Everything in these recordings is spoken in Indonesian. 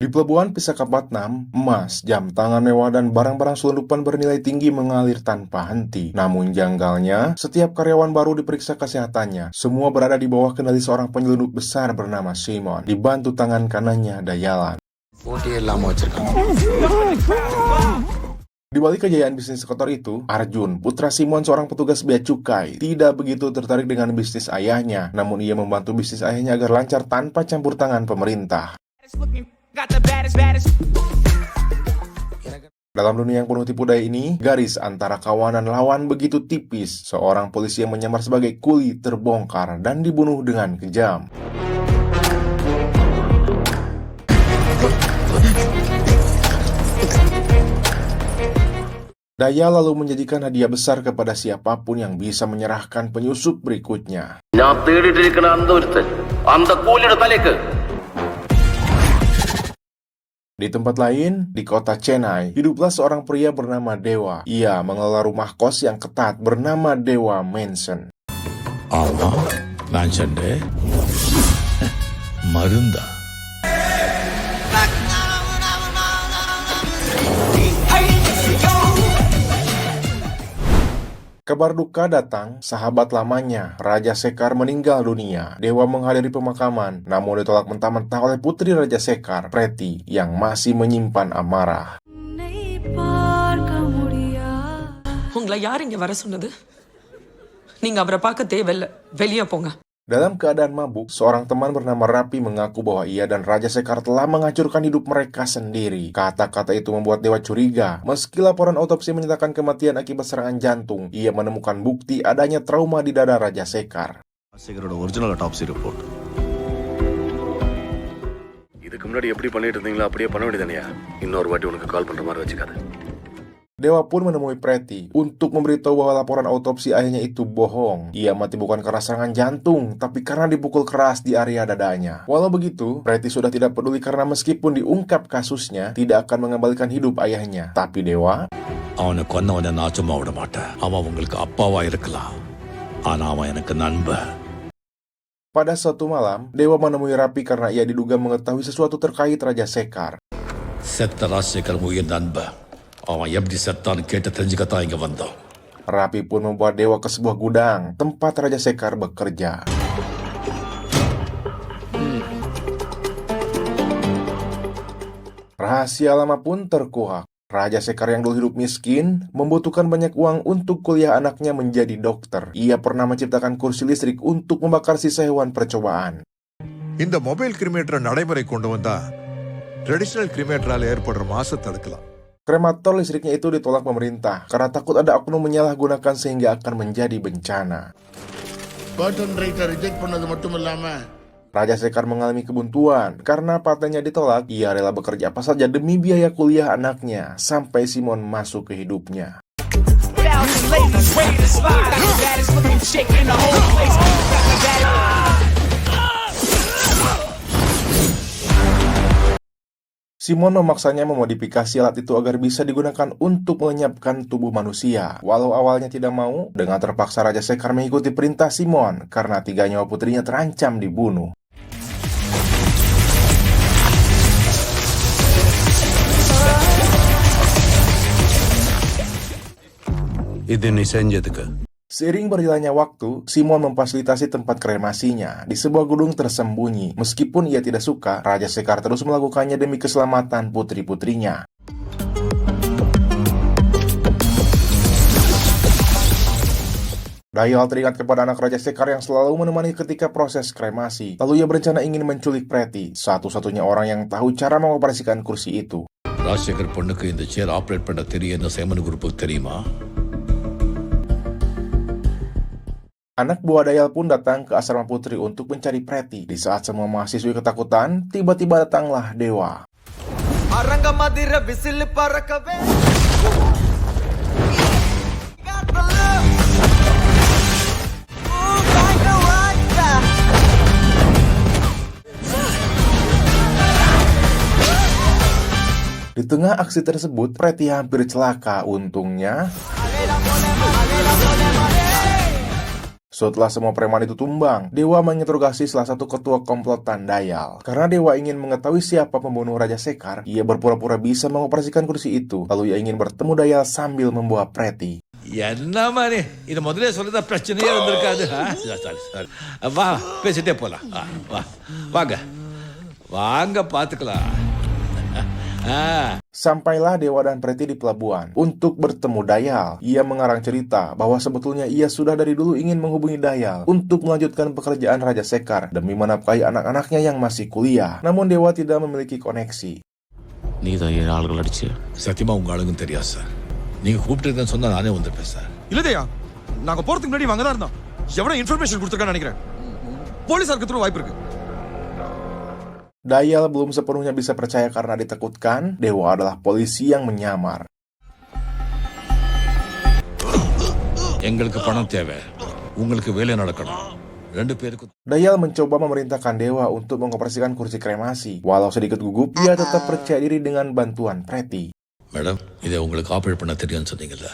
Di Pelabuhan Visakhapatnam, emas, jam tangan mewah, dan barang-barang selundupan bernilai tinggi mengalir tanpa henti. Namun janggalnya, setiap karyawan baru diperiksa kesehatannya. Semua berada di bawah kendali seorang penyelundup besar bernama Simon, dibantu tangan kanannya Dayalan. Di balik kejayaan bisnis kotor itu, Arjun, putra Simon seorang petugas bea cukai, tidak begitu tertarik dengan bisnis ayahnya. Namun ia membantu bisnis ayahnya agar lancar tanpa campur tangan pemerintah. Dalam dunia yang penuh tipu daya ini, garis antara kawanan lawan begitu tipis. Seorang polisi yang menyamar sebagai kuli terbongkar dan dibunuh dengan kejam. Daya lalu menjanjikan hadiah besar kepada siapapun yang bisa menyerahkan penyusup berikutnya. Di tempat lain, di kota Chennai, hiduplah seorang pria bernama Dewa. Ia mengelola rumah kos yang ketat bernama Dewa Mansion. Allah, mansion deh. Marunda. Kabar duka datang, sahabat lamanya, Raja Sekar meninggal dunia. Dewa menghadiri pemakaman, namun ditolak mentah-mentah oleh putri Raja Sekar, Preti, yang masih menyimpan amarah. உங்களை யார் இங்க வர சொன்னது? நீங்க அவரை பார்க்க தேவையில்லை. வெளியே போங்க. Dalam keadaan mabuk, seorang teman bernama Rapi mengaku bahwa ia dan Raja Sekar telah menghancurkan hidup mereka sendiri. Kata-kata itu membuat Dewa curiga. Meski laporan otopsi menyatakan kematian akibat serangan jantung, ia menemukan bukti adanya trauma di dada Raja Sekar. Original டாப்ஸி report. இதுக்கு முன்னாடி எப்படி பண்ணிட்டு இருந்தீங்களோ அப்படியே பண்ண வேண்டியதானயா. இன்னொரு வாட்டி உனக்கு கால் பண்ற மாதிரி வச்சுக்காத. Dewa pun menemui Preti untuk memberitahu bahwa laporan autopsi ayahnya itu bohong. Ia mati bukan karena serangan jantung, tapi karena dipukul keras di area dadanya. Walau begitu, Preti sudah tidak peduli karena meskipun diungkap kasusnya, tidak akan mengembalikan hidup ayahnya. Tapi Dewa, அவனை கொன்னவனை நான் சும்மா விட மாட்டேன். அவன் உங்களுக்கு அப்பாவா இருக்கலாம், ஆனா அவன் எனக்கு நண்பன். pada suatu malam, Dewa menemui Rapi karena ia diduga mengetahui sesuatu terkait Raja Sekar. செத்த ராஜசேகர் உயிர் நண்பன். அவன் எப்படி செத்தான்னு கேட்டு தெரிஞ்சுக்கத்தான் இங்க வந்தோம். Rapi pun membawa Dewa ke sebuah gudang tempat Raja Sekar bekerja. Rahasia lama pun terkuak. Raja Sekar yang dulu hidup miskin membutuhkan banyak uang untuk kuliah anaknya menjadi dokter. Ia pernah menciptakan kursi listrik untuk membakar sisa hewan percobaan. இந்த மொபைல் கிரிமேட்டரை நடைமுறை கொண்டு வந்தா ட்ரெடிஷனல் கிரிமேட்டரால் ஏற்படுற மாசை தடுக்கலாம். Kremator listriknya itu ditolak pemerintah karena takut ada oknum menyalahgunakan sehingga akan menjadi bencana. Raja Sekar mengalami kebuntuan karena patennya ditolak. Ia rela bekerja apa saja demi biaya kuliah anaknya sampai Simon masuk ke hidupnya. Simon memaksanya memodifikasi alat itu agar bisa digunakan untuk melenyapkan tubuh manusia. Walau awalnya tidak mau, dengan terpaksa Raja Sekar mengikuti perintah Simon karena 3 nyawa putrinya terancam dibunuh. இது நீ செஞ்சதுக்கு. Seiring berjalannya waktu, Simon memfasilitasi tempat kremasinya di sebuah gedung tersembunyi. Meskipun ia tidak suka, Raja Sekar terus melakukannya demi keselamatan putri-putrinya. Dayal teringat kepada anak Raja Sekar yang selalu menemani ketika proses kremasi. Lalu ia berencana ingin menculik Preti, satu-satunya orang yang tahu cara mengoperasikan kursi itu. Rajasekar பொண்ணுக்கு இந்த சேர் ஆப்ரேட் பண்ண தெரியும் என்ன சேமன் குரூப்புக்கு தெரியுமா? Anak buah Dayal pun datang ke asrama putri untuk mencari Preti. Di saat semua mahasiswi ketakutan, tiba-tiba datanglah Dewa. Di tengah aksi tersebut, Preti hampir celaka. Untungnya, Setelah semua preman itu tumbang, Dewa menginterogasi salah satu ketua komplotan Dayal. Karena Dewa ingin mengetahui siapa pembunuh Raja Sekar, ia berpura-pura bisa mengoperasikan kursi itu. Lalu ia ingin bertemu Dayal sambil membawa Preti. என்னம்மா நீ இது முதல்ல சொல்லிட்டா பிரச்சனையே வந்திருக்காது. சரி. வா பேசிட்டே போலாம். வா வாங்க வாங்க பாத்துக்கலாம். Sampailah Dewa dan Preti di pelabuhan untuk bertemu Dayal. Ia mengarang cerita bahwa sebetulnya ia sudah dari dulu ingin menghubungi Dayal untuk melanjutkan pekerjaan Raja Sekar demi menafkahi anak-anaknya yang masih kuliah. Namun Dewa tidak memiliki koneksi. நீதான் ஏன் ஆளுகள் அடிச்சு சத்தியமா உங்க ஆளுங்க தெரியாது சார். நீங்க கூப்பிட்டு சொன்னா நானே வந்திருப்பேன் சார். இல்லதையா நாங்க போறதுக்கு முன்னாடி அங்க தான் இருந்தோம். எவ்வளவு இன்ஃபர்மேஷன் கொடுத்துருக்கான்னு நினைக்கிறேன். போலீஸாருக்கு துரு வாய்ப்பு இருக்கு. Dayal belum sepenuhnya bisa percaya karena ditakutkan Dewa adalah polisi yang menyamar. எங்களுக்கு பணம் தேவை, உங்களுக்கு வேலை நடக்கணும். ரெண்டு பேருக்கு. Dayal mencoba memerintahkan Dewa untuk mengoperasikan kursi kremasi. Walau sedikit gugup, ia tetap percaya diri dengan bantuan Preti. Madam, இதை உங்களுக்கு ஆப்ரேட் பண்ண தெரியும்னு சொன்னீங்கல்ல.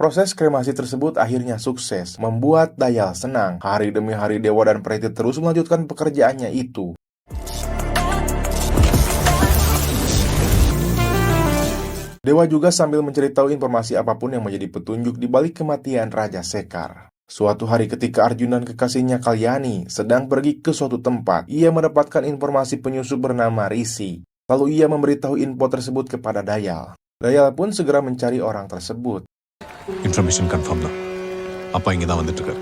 Proses kremasi tersebut akhirnya sukses, membuat Dayal senang. Hari demi hari Dewa dan Preti terus melanjutkan pekerjaannya itu. Dewa juga sambil mencari tahu informasi apapun yang menjadi petunjuk di balik kematian Raja Sekar. Suatu hari ketika Arjuna dan kekasihnya Kalyani sedang pergi ke suatu tempat, ia mendapatkan informasi penyusup bernama Risi. Lalu ia memberitahu info tersebut kepada Dayal. Dayal pun segera mencari orang tersebut. Information confirm தான். அப்பா இங்க தான் வந்துட்டு இருக்காரு.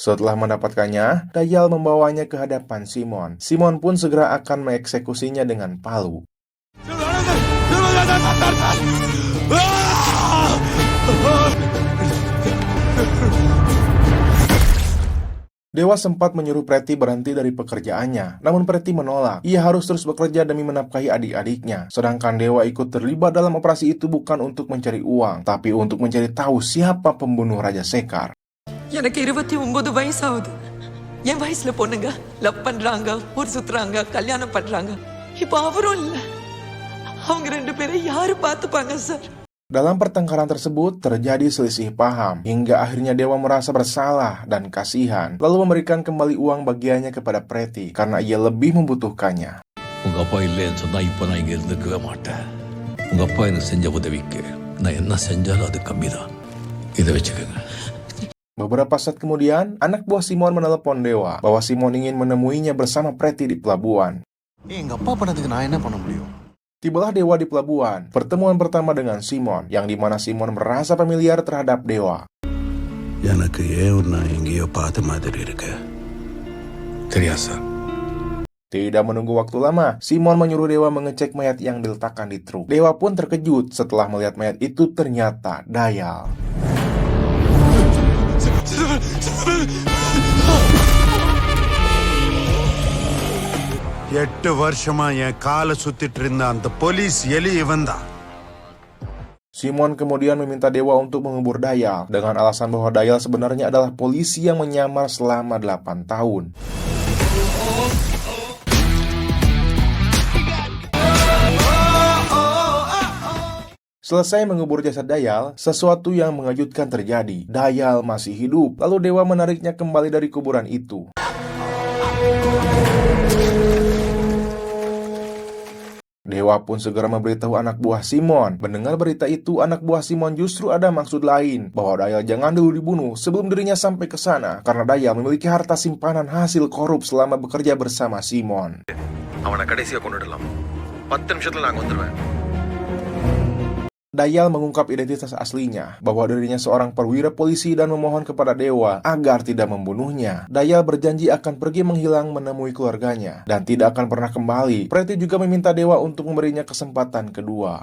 Setelah mendapatkannya, Dayal membawanya ke hadapan Simon. Simon pun segera akan mengeksekusinya dengan palu. Dewa sempat menyuruh Preti berhenti dari pekerjaannya, namun Preti menolak. Ia harus terus bekerja demi menafkahi adik-adiknya. Sedangkan Dewa ikut terlibat dalam operasi itu bukan untuk mencari uang, tapi untuk mencari tahu siapa pembunuh Raja Sekar. எனக்கு 29 வயசாகுது. என் வயசுல பொண்ணுங்க லவ் பண்றாங்க, ஊர் சுத்துறாங்க, கல்யாணம் பண்றாங்க. இப்ப அவரும் இல்ல. அவங்க ரெண்டு பேரை யாரு பார்த்துப்பாங்க sir? Dalam pertengkaran tersebut terjadi selisih paham, hingga akhirnya Dewa merasa bersalah dan kasihan, lalu memberikan kembali uang bagiannya kepada Preti karena ia lebih membutuhkannya. உங்க அப்பா இல்லைன்னு சொன்னா இப்ப நான் இங்க இருந்துக்கவே மாட்டேன். உங்க அப்பா எனக்கு செஞ்ச உதவிக்கு நான் என்ன செஞ்சாலும் அது கம்மிதான். இதை வச்சுக்கோங்க. Beberapa saat kemudian, anak buah Simon menelepon Dewa bahwa Simon ingin menemuinya bersama Preti di pelabuhan. எங்க அப்பா பண்ணதுக்கு நான் என்ன பண்ண முடியும்? Tibalah Dewa di pelabuhan, pertemuan pertama dengan Simon, yang dimana Simon merasa familiar terhadap Dewa. எனக்கு ஏன் எங்கேயோ பார்த்த மாதிரி இருக்கு. தெரியாது sir. Tidak menunggu waktu lama, Simon menyuruh Dewa mengecek mayat yang diletakkan di truk. Dewa pun terkejut setelah melihat mayat itu ternyata Dayal. எட்டு வருஷமா என் காலை சுத்திட்டு இருந்த அந்த போலீஸ் எலி இவன் தான். Simon kemudian meminta Dewa untuk mengubur Dayal dengan alasan bahwa Dayal sebenarnya adalah polisi yang menyamar selama 8 tahun. Selesai mengubur jasad Dayal, sesuatu yang mengejutkan terjadi. Dayal masih hidup, lalu Dewa menariknya kembali dari kuburan itu. Dewa pun segera memberitahu anak buah Simon. Mendengar berita itu, anak buah Simon justru ada maksud lain, bahwa Dayal jangan dulu dibunuh sebelum dirinya sampai ke sana, karena Dayal memiliki harta simpanan hasil korup selama bekerja bersama Simon. அவனை கடைசியா கொண்டுடலாம். 10 நிமிஷத்துல நாங்க வந்துருவேன். Dayal mengungkap identitas aslinya, bahwa dirinya seorang perwira polisi dan memohon kepada Dewa agar tidak membunuhnya. Dayal berjanji akan pergi menghilang menemui keluarganya, dan tidak akan pernah kembali. Preti juga meminta Dewa untuk memberinya kesempatan kedua.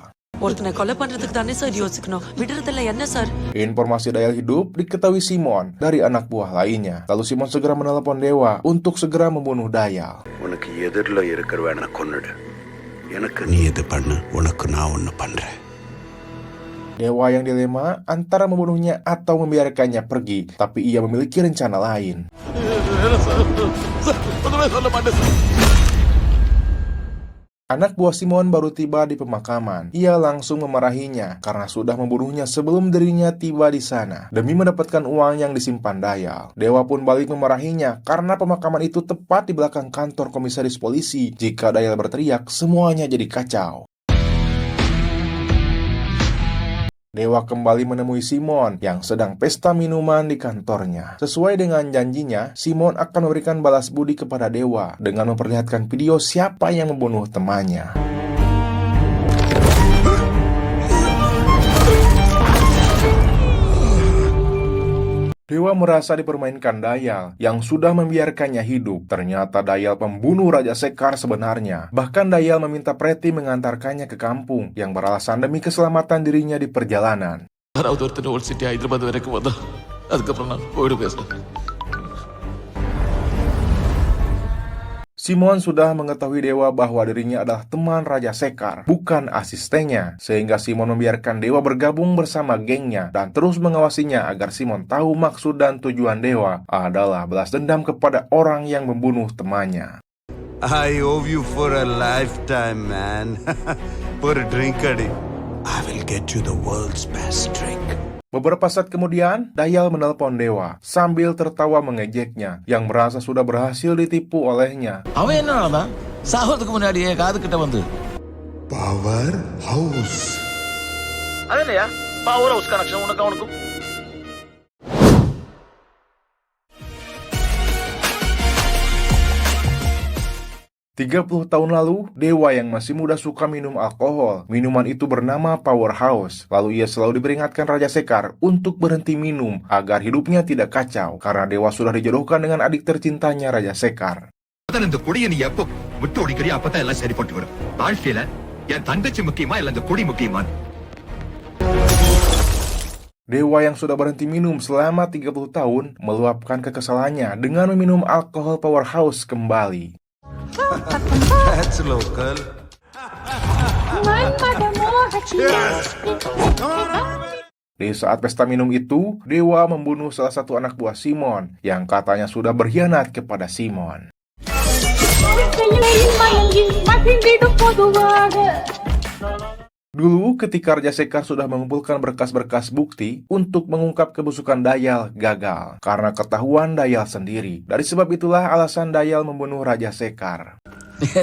ஒருத்தனை கொலை பண்றதுக்கு தானே சார் யோசிக்கணும். விடுறதில்ல என்ன sir? Informasi Dayal hidup diketahui Simon dari anak buah lainnya. Lalu Simon segera menelepon Dewa untuk segera membunuh Dayal. உனக்கு எதிரில் இருக்கிறவன கொன்னுடு. எனக்கு நீ இது பண்ணு, உனக்கு நான் ஒண்ணு பண்றேன். Dewa yang dilema antara membunuhnya atau membiarkannya pergi, tapi ia memiliki rencana lain. Anak buah Simon baru tiba di pemakaman. Ia langsung memarahinya karena sudah membunuhnya sebelum dirinya tiba di sana demi mendapatkan uang yang disimpan Dayal. Dewa pun balik memarahinya karena pemakaman itu tepat di belakang kantor komisaris polisi. Jika Dayal berteriak, semuanya jadi kacau. Dewa kembali menemui Simon yang sedang pesta minuman di kantornya. Sesuai dengan janjinya, Simon akan memberikan balas budi kepada Dewa dengan memperlihatkan video siapa yang membunuh temannya. Dewa merasa dipermainkan Dayal yang sudah membiarkannya hidup. Ternyata Dayal pembunuh Raja Sekar sebenarnya. Bahkan Dayal meminta Preti mengantarkannya ke kampung yang beralasan demi keselamatan dirinya di perjalanan. Simon sudah mengetahui Dewa bahwa dirinya adalah teman Raja Sekar, bukan asistennya, sehingga Simon membiarkan Dewa bergabung bersama gengnya dan terus mengawasinya agar Simon tahu maksud dan tujuan Dewa adalah balas dendam kepada orang yang membunuh temannya. I owe you for a lifetime, man. For a drink, Adi. I will get you the world's best drink. Beberapa saat kemudian, Dayal menelpon Dewa sambil tertawa mengejeknya yang merasa sudah berhasil ditipu olehnya. அவன் என்னடா சாகிறதுக்கு முன்னாடியே காது கிட்ட வந்து Power House. அது இல்லையா power house connection உனக்கு அவனுக்கும் 30 tahun lalu, Dewa yang masih muda suka minum alkohol. Minuman itu bernama Powerhouse. Lalu ia selalu diperingatkan Raja Sekar untuk berhenti minum agar hidupnya tidak kacau. Karena Dewa sudah dijodohkan dengan adik tercintanya Raja Sekar. இந்த கொடியை நீ எப்போ விட்டு ஒடிக்கிறியோ அப்பதான் எல்லாம் சரிப்பட்டு வரும். வாழ்க்கையில என் தங்கச்சி முக்கியமா இல்ல இந்த கொடி முக்கியமா? Dewa yang sudah berhenti minum selama 30 tahun meluapkan kekesalannya dengan meminum alkohol Powerhouse kembali. That's local. Di saat pesta minum itu, Dewa membunuh salah satu anak buah Simon yang katanya sudah berkhianat kepada Simon. Dulu ketika Raja Sekar sudah mengumpulkan berkas-berkas bukti untuk mengungkap kebusukan Dayal gagal karena ketahuan Dayal sendiri. Dari sebab itulah alasan Dayal membunuh Raja Sekar.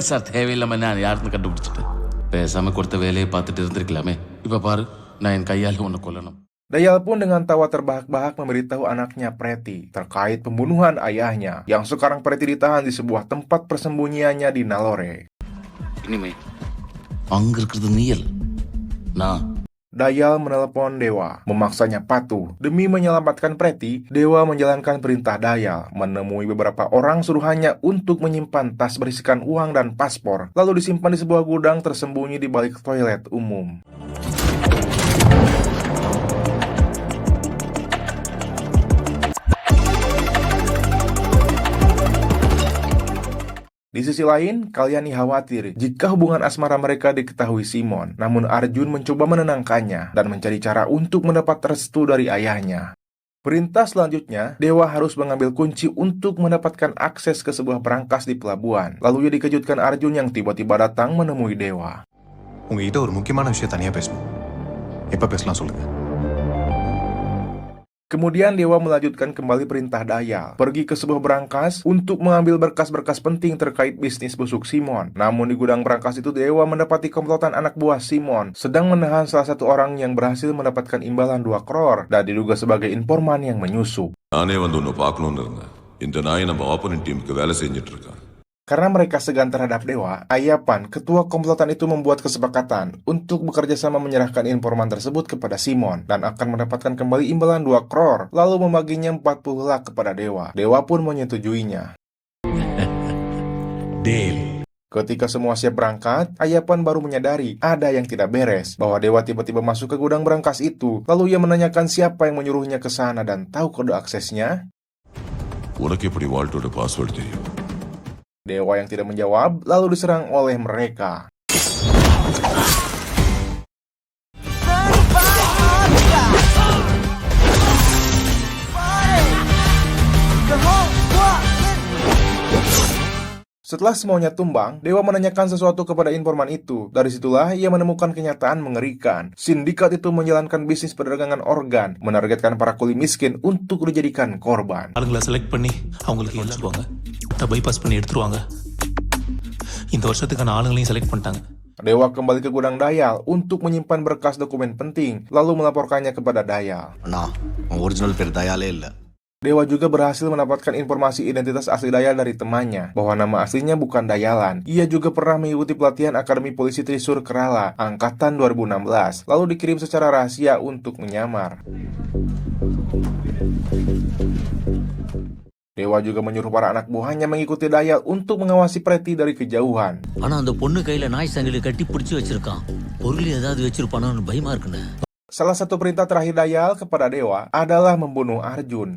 Sir தேவையில்லாம நான் யாருன்னு கண்டுபிடிச்சிட்டேன் பேசாம கொடுத்த வேலையை பார்த்துட்டு இருந்திருக்கலாமே இப்ப பாரு நான் என் கையால உன்னை கொல்லணும். Dayal pun dengan tawa terbahak-bahak memberitahu anaknya Preti terkait pembunuhan ayahnya yang sekarang Preti ditahan di sebuah tempat persembunyiannya di Nalore. இனிமே அங்க இருக்கிறது நீயல் நான் Dayal menelepon Dewa, memaksanya patuh. Demi menyelamatkan Preti, Dewa menjalankan perintah Dayal, menemui beberapa orang suruhannya untuk menyimpan tas berisikan uang dan paspor, lalu disimpan di sebuah gudang tersembunyi di balik toilet umum. Di sisi lain, Kalyani khawatir jika hubungan asmara mereka diketahui Simon. Namun Arjun mencoba menenangkannya dan mencari cara untuk mendapat restu dari ayahnya. Perintah selanjutnya, Dewa harus mengambil kunci untuk mendapatkan akses ke sebuah brankas di pelabuhan. Lalu ia dikejutkan Arjun yang tiba-tiba datang menemui Dewa. உங்ககிட்ட ஒரு முக்கியமான விஷயம் தனியா பேசணும். எப்ப பேசலாம் சொல்லுங்க. Kemudian Dewa melanjutkan kembali perintah Dayal, pergi ke sebuah brankas untuk mengambil berkas-berkas penting terkait bisnis busuk Simon. Namun di gudang brankas itu Dewa mendapati komplotan anak buah Simon sedang menahan salah satu orang yang berhasil mendapatkan imbalan 2 crore dan diduga sebagai informan yang menyusup. நானே வந்து உன்னை பார்க்கணும்னு இருந்தேன். இந்த நாய் நம்ம ஆப்போனன்ட் டீமுக்கு வேலை செஞ்சுட்டு இருக்கான். Karena mereka segan terhadap Dewa, Ayapan, ketua komplotan itu membuat kesepakatan untuk bekerja sama menyerahkan informan tersebut kepada Simon dan akan mendapatkan kembali imbalan 2 crore, lalu membaginya 40 lak kepada Dewa. Dewa pun menyetujuinya. Deal. Ketika semua siap berangkat, Ayapan baru menyadari ada yang tidak beres, bahwa Dewa tiba-tiba masuk ke gudang brankas itu. Lalu ia menanyakan siapa yang menyuruhnya ke sana dan tahu kode aksesnya. உனக்கு எப்படி வால்ட்டோட பாஸ்வேர்டு தெரியும்? Dewa yang tidak menjawab, lalu diserang oleh mereka. Setelah semuanya tumbang, Dewa menanyakan sesuatu kepada informan itu. Dari situlah ia menemukan kenyataan mengerikan. Sindikat itu menjalankan bisnis perdagangan organ, menargetkan para kuli miskin untuk dijadikan korban. ஆளுங்களை செலக்ட் பண்ணி அவங்களுக்கு help bypass பண்ணி எடுத்துருவாங்க. இந்த வருஷத்துக்கான ஆளுங்களையும் செலக்ட் பண்ணிட்டாங்க. Dewa kembali ke gudang Dayal untuk menyimpan berkas dokumen penting, lalu melaporkannya kepada Dayal. Nah, original per Dayal illa. Dewa juga berhasil mendapatkan informasi identitas asli Dayal dari temannya, bahwa nama aslinya bukan Dayalan. Ia juga pernah mengikuti pelatihan Akademi Polisi Trisur Kerala, angkatan 2016, lalu dikirim secara rahasia untuk menyamar. Dewa juga menyuruh para anak buahnya mengikuti Dayal untuk mengawasi Preti dari kejauhan. ஆனா அந்த பொண்ணு கையில நாய் சங்கிலி கட்டி பிடிச்சு வச்சிருக்கான். பொருள் ஏதாவது வச்சிருப்பானோன்னு பயமா இருக்குண்ணே. Salah satu perintah terakhir Dayal kepada Dewa adalah membunuh Arjun.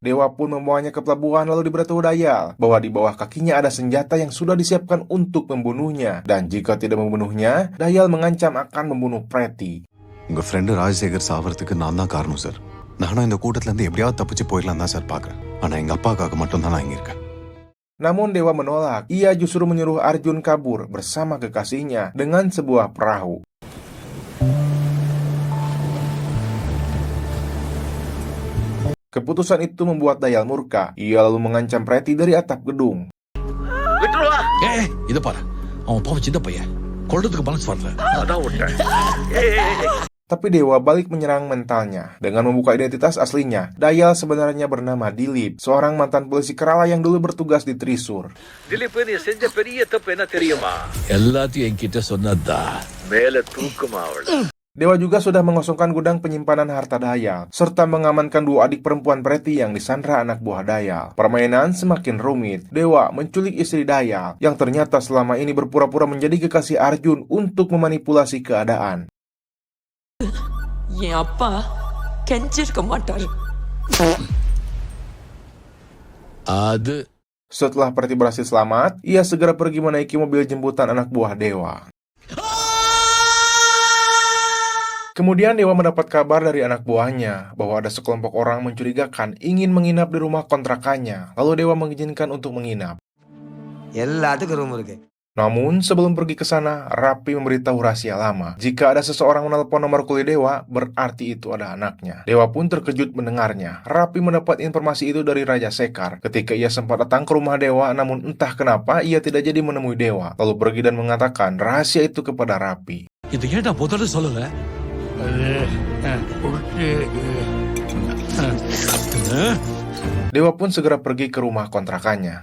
Dewa pun membawanya ke pelabuhan lalu diberitahu Dayal bahwa di bawah kakinya ada senjata yang sudah disiapkan untuk membunuhnya. Dan jika tidak membunuhnya, Dayal mengancam akan membunuh Preti. உங்க ஃப்ரெண்டு ராஜசேகர் சாவறதுக்கு நான் தான் காரணம் சார். நானும் இந்த கூட்டத்துல இருந்து எப்படியாவது தப்பிச்சு போயிடலாம் தான் சார் பாக்குறேன். ஆனா எங்க அப்பாக்காக மட்டும் தான் நான் இங்க இருக்கேன். Namun Dewa menolak. Ia justru menyuruh Arjun kabur bersama kekasihnya dengan sebuah perahu. Keputusan itu membuat Dayal murka. Ia lalu mengancam Preti dari atap gedung. இதை பாரு, அவன் பாவம் சின்ன பையன், கொள்றதுக்கு மனசு வரல. அதான் விட்டேன். Tapi Dewa balik menyerang mentalnya. Dengan membuka identitas aslinya, Dayal sebenarnya bernama Dilip, seorang mantan polisi Kerala yang dulu bertugas di Trisur. Dilip, நீ செஞ்ச பெரிய தப்பு என்ன தெரியுமா? எல்லாத்தையும் என்கிட்ட சொன்னதா. மேல தூக்குமா அவள. Dewa juga sudah mengosongkan gudang penyimpanan harta Dayal, serta mengamankan dua adik perempuan Preti yang disandra anak buah Dayal. Permainan semakin rumit. Dewa menculik istri Dayal, yang ternyata selama ini berpura-pura menjadi kekasih Arjun untuk memanipulasi keadaan. என் அப்பா கெஞ்சிருக்க மாட்டாரு. அது Setelah Preti berhasil selamat, ia segera pergi menaiki mobil jemputan anak buah Dewa. Kemudian Dewa mendapat kabar dari anak buahnya bahwa ada sekelompok orang mencurigakan ingin menginap di rumah kontrakannya. Lalu Dewa mengizinkan untuk menginap. Namun sebelum pergi ke sana, Rapi memberitahu rahasia lama. Jika ada seseorang menelpon nomor kuli Dewa, berarti itu ada anaknya. Dewa pun terkejut mendengarnya. Rapi mendapat informasi itu dari Raja Sekar. Ketika ia sempat datang ke rumah Dewa, namun entah kenapa ia tidak jadi menemui Dewa. Lalu pergi dan mengatakan rahasia itu kepada Rapi. இது ஏன்டா முதல்ல சொல்லல? Dewa pun segera pergi ke rumah kontrakannya.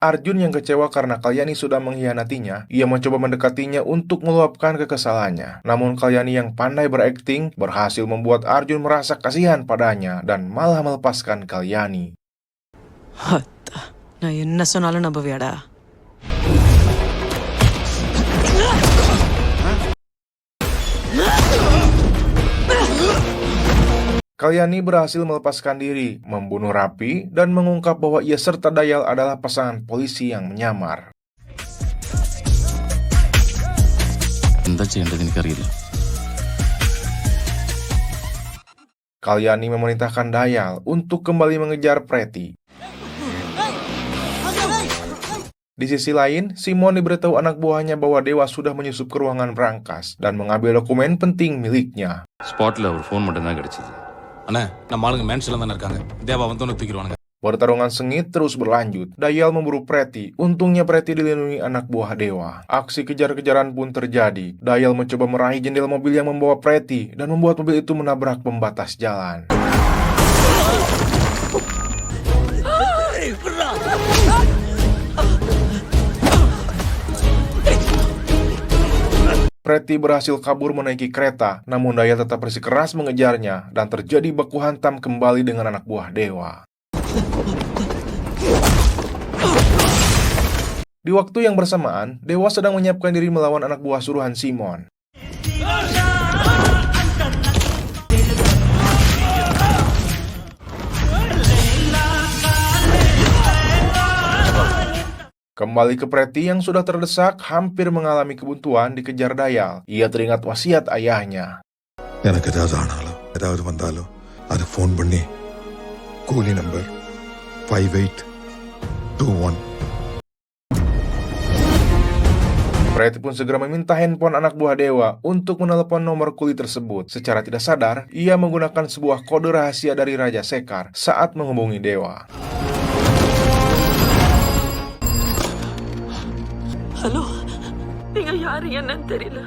Arjun yang kecewa karena Kalyani sudah mengkhianatinya, ia mencoba mendekatinya untuk meluapkan kekesalannya. Namun Kalyani yang pandai berakting berhasil membuat Arjun merasa kasihan padanya dan malah melepaskan Kalyani. நான் என்ன சொன்னாலும் நம்புவியாடா? Kalyani berhasil melepaskan diri, membunuh Rapi, dan mengungkap bahwa ia serta Dayal adalah pasangan polisi yang menyamar. Kalyani memerintahkan Dayal untuk kembali mengejar Preti. Di sisi lain, Simon diberitahu anak buahnya bahwa Dewa sudah menyusup ke ruangan brankas dan mengambil dokumen penting miliknya. ஸ்பாட்ல ஒரு ஃபோன் மட்டும் தான் கிடைச்சது. அண்ணா, நம்ம ஆளுங்க மேன்ஷன்ல தானே இருக்காங்க. தேவா வந்து தூக்கிடுவானுங்க. Pertarungan sengit terus berlanjut. Dayal memburu Preti. Untungnya Preti dilindungi anak buah Dewa. Aksi kejar-kejaran pun terjadi. Dayal mencoba meraih jendela mobil yang membawa Preti dan membuat mobil itu menabrak pembatas jalan. Preti berhasil kabur menaiki kereta, namun Dayal tetap bersikeras mengejarnya dan terjadi baku hantam kembali dengan anak buah Dewa. Di waktu yang bersamaan, Dewa sedang menyiapkan diri melawan anak buah suruhan Simon. Kembali ke Preti yang sudah terdesak, hampir mengalami kebuntuan dikejar Dayal. Ia teringat wasiat ayahnya. எனக்கு ஏதாவது ஆனாலும் ஏதாவது வந்தாலும் அது ஃபோன் பண்ணி கூலி நம்பர் 5821. Preti pun segera meminta handphone anak buah Dewa untuk menelepon nomor kuli tersebut. Secara tidak sadar, ia menggunakan sebuah kode rahasia dari Raja Sekar saat menghubungi Dewa. Hello நீங்க யாரு என்னன்னு தெரியல.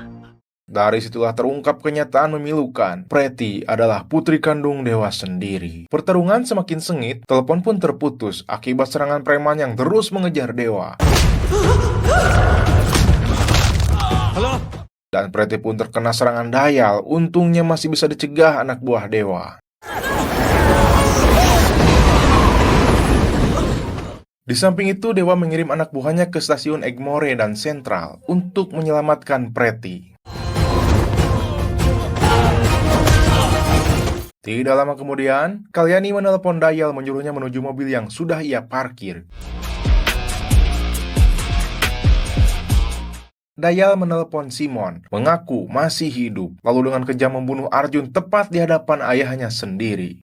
Dari situlah terungkap kenyataan memilukan. Preti adalah putri kandung Dewa sendiri. Pertarungan semakin sengit, telepon pun terputus akibat serangan preman yang terus mengejar Dewa. Halo? Dan Preti pun terkena serangan dayal. Untungnya masih bisa dicegah anak buah Dewa. Di samping itu, Dewa mengirim anak buahnya ke stasiun Egmore dan Sentral untuk menyelamatkan Preti. Tidak lama kemudian, Kalyani menelepon Dayal menyuruhnya menuju mobil yang sudah ia parkir. Dayal menelepon Simon, mengaku masih hidup, lalu dengan kejam membunuh Arjun tepat di hadapan ayahnya sendiri.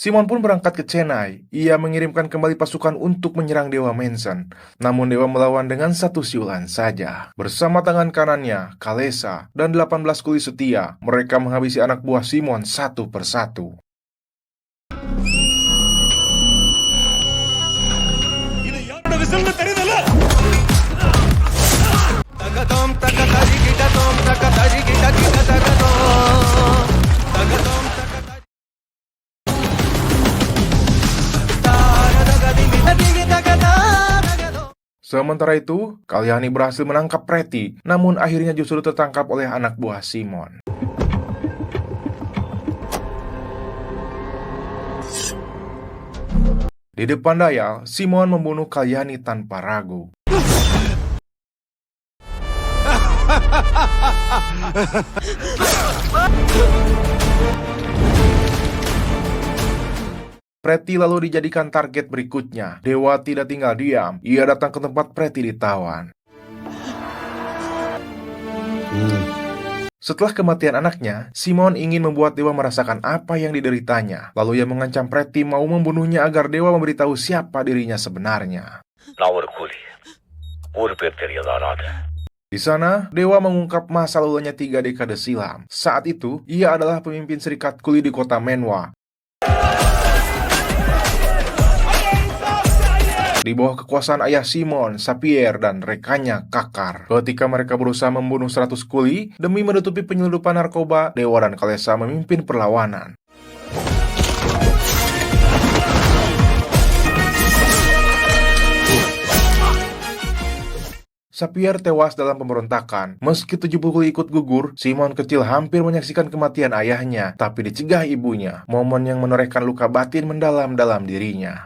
Simon pun berangkat ke Chennai. Ia mengirimkan kembali pasukan untuk menyerang Dewa Mansion. Namun Dewa melawan dengan satu siulan saja. Bersama tangan kanannya, Kalesa, dan 18 kuli setia, mereka menghabisi anak buah Simon satu persatu. Sementara itu, Kalyani berhasil menangkap Preti, namun akhirnya justru tertangkap oleh anak buah Simon. Di depan Dayal, Simon membunuh Kalyani tanpa ragu. Preti lalu dijadikan target berikutnya. Dewa tidak tinggal diam. Ia datang ke tempat Preti ditawan. Setelah kematian anaknya, Simon ingin membuat Dewa merasakan apa yang dideritanya. Lalu ia mengancam Preti mau membunuhnya agar Dewa memberitahu siapa dirinya sebenarnya. Di sana, Dewa mengungkap masa lalunya 3 dekade silam. Saat itu, ia adalah pemimpin serikat kuli di kota Menwa. Di bawah kekuasaan ayah Simon, Sapier, dan rekannya Kakar. Ketika mereka berusaha membunuh 100 kuli, demi menutupi penyelundupan narkoba, Dewa dan Kalesa memimpin perlawanan. Sapier tewas dalam pemberontakan. Meski 70 kuli ikut gugur, Simon kecil hampir menyaksikan kematian ayahnya, tapi dicegah ibunya. Momen yang menorehkan luka batin mendalam dalam dirinya.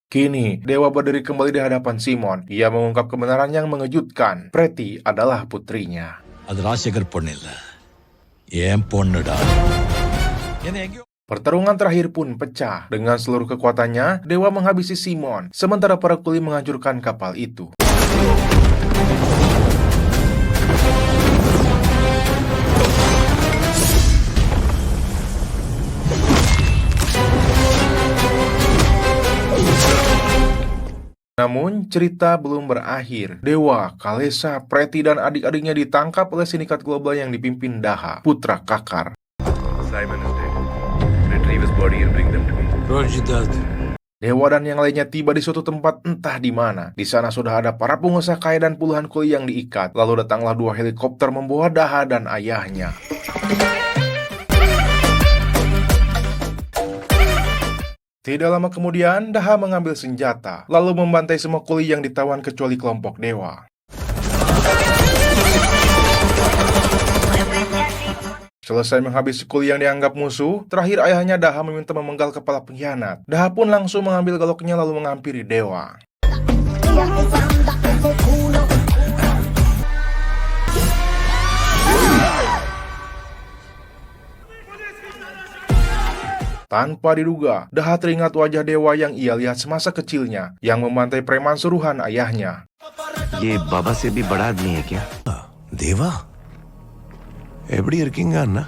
Kini, Dewa berdiri kembali di hadapan Simon. Ia mengungkap kebenaran yang mengejutkan. Preti adalah putrinya. Pertarungan terakhir pun pecah. Dengan seluruh kekuatannya, Dewa menghabisi Simon, sementara para kuli menghancurkan kapal itu. Namun, cerita belum berakhir. Dewa, Kalesa, Preti, dan adik-adiknya ditangkap oleh sindikat global yang dipimpin Daha, putra Kakar. Simon is dead. Retrieve his body and bring them to me. Roger that. Dewa dan yang lainnya tiba di suatu tempat entah di mana. Di sana sudah ada para pengusaha kaya dan puluhan kuli yang diikat. Lalu datanglah 2 helikopter membawa Daha dan ayahnya. Tidak lama kemudian, Daha mengambil senjata, lalu membantai semua kuli yang ditawan kecuali kelompok Dewa. Selesai menghabisi kuli yang dianggap musuh, terakhir ayahnya Daha meminta memenggal kepala pengkhianat. Daha pun langsung mengambil goloknya lalu menghampiri Dewa. Tanpa diduga, Daha teringat wajah Dewa yang ia lihat semasa kecilnya, yang membantai preman suruhan ayahnya. ये बाबा से भी बड़ा आदमी है क्या? देवा எப்படி இருக்கீங்க அண்ணா?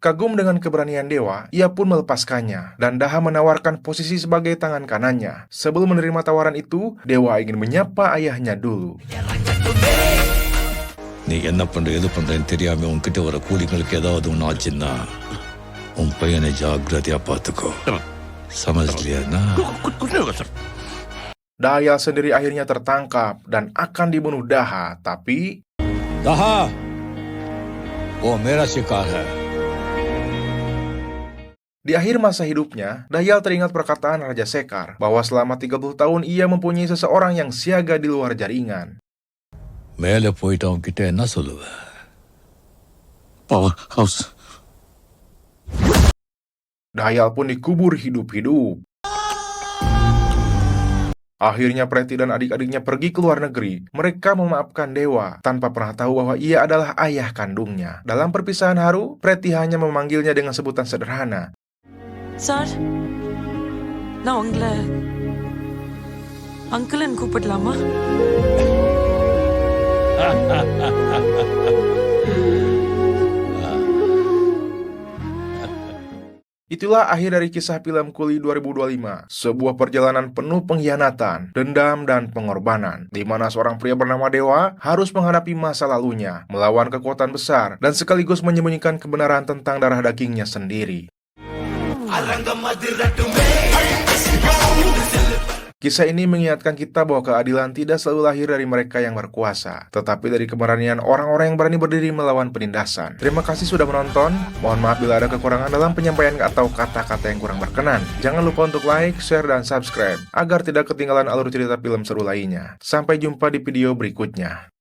Kagum dengan keberanian Dewa, ia pun melepaskannya, dan Daha menawarkan posisi sebagai tangan kanannya. Sebelum menerima tawaran itu, Dewa ingin menyapa ayahnya dulu. நீ என்ன பண்ற எது பண்றேன்னு தெரியாம உன்கிட்ட வர கூலிங்களுக்கு ஏதாவது ஒன்று ஆச்சுன்னா உன் பையனை ஜாக்கிரதையா பார்த்துக்கோ. சமஜ்லியானா? Dayal sendiri akhirnya tertangkap dan akan dibunuh Daha, tapi Daha, वो मेरा शिकार है. di akhir masa hidupnya, Dayal teringat perkataan Raja Sekar bahwa selama 30 tahun ia mempunyai seseorang yang siaga di luar jaringan. மேலே போயிட்டு அவன் கிட்ட என்ன சொல்லுவ? Power house. Dayal pun dikubur hidup-hidup. Akhirnya Preti dan adik-adiknya pergi ke luar negeri. Mereka memaafkan Dewa tanpa pernah tahu bahwa ia adalah ayah kandungnya. Dalam perpisahan haru, Preti hanya memanggilnya dengan sebutan sederhana. Sir, நான் உங்களை அங்கிள்னு கூப்பிடலாமா? Itulah akhir dari kisah film Kuli 2025, sebuah perjalanan penuh pengkhianatan, dendam, dan pengorbanan, di mana seorang pria bernama Dewa harus menghadapi masa lalunya, melawan kekuatan besar, dan sekaligus menyembunyikan kebenaran tentang darah dagingnya sendiri. Kisah ini mengingatkan kita bahwa keadilan tidak selalu lahir dari mereka yang berkuasa, tetapi dari keberanian orang-orang yang berani berdiri melawan penindasan. Terima kasih sudah menonton. Mohon maaf bila ada kekurangan dalam penyampaian atau kata-kata yang kurang berkenan. Jangan lupa untuk like, share, dan subscribe agar tidak ketinggalan alur cerita film seru lainnya. Sampai jumpa di video berikutnya.